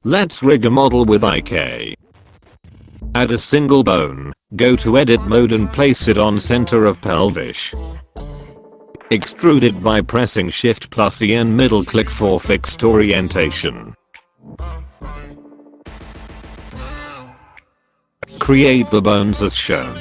Let's rig a model with IK. Add a single bone, go to edit mode and place it on center of pelvis. Extrude it by pressing Shift plus E and middle click for fixed orientation. Create the bones as shown.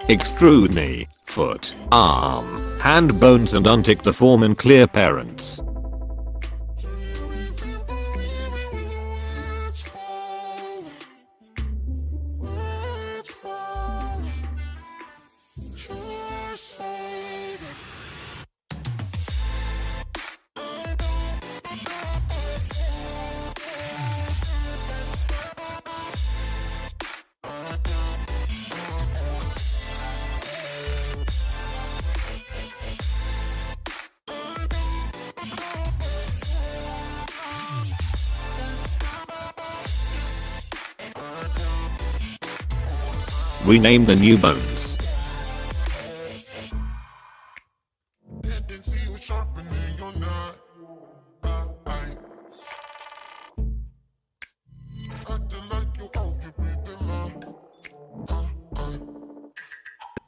Extrude knee, foot, arm, hand bones and untick the form and clear parents. Rename the new bones.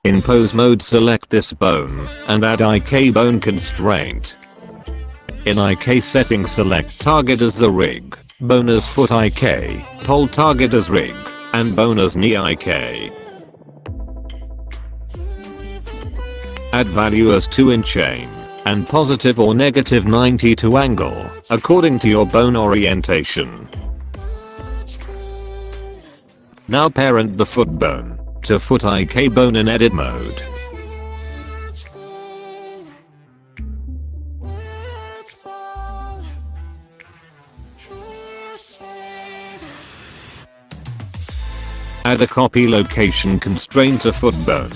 In pose mode select this bone and add IK bone constraint. In IK settings select target as the rig, bone as foot IK, pole target as rig, and bone as knee IK. Add value as 2 in chain, and positive or negative 92 angle, according to your bone orientation. Now parent the foot bone to foot IK bone in edit mode. Add a copy location constraint to foot bone.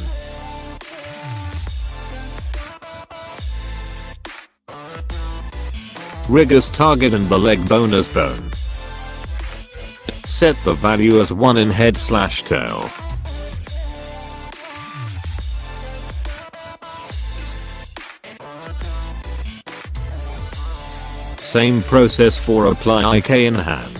Rig as target and the leg bone as bone. Set the value as 1 in head/tail. Same process for apply IK in hand.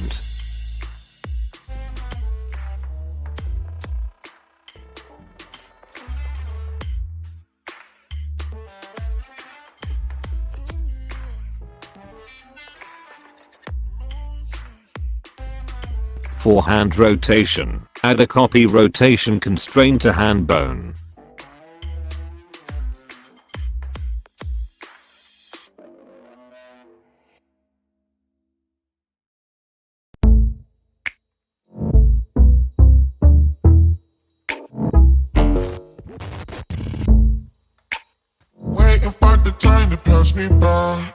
For hand rotation, add a copy rotation constraint to hand bone. Waiting for the time to pass me by.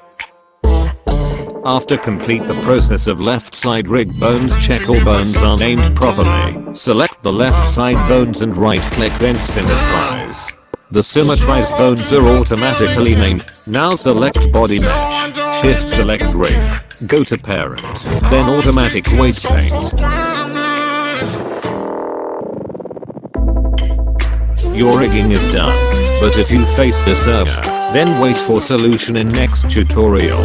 After complete the process of left side rig bones, check all bones are named properly. Select the left side bones and right click then symmetrize. The symmetrized bones are automatically named. Now select body mesh, shift select rig, go to parent, then automatic weight paint. Your rigging is done, but if you face this error, then wait for solution in next tutorial.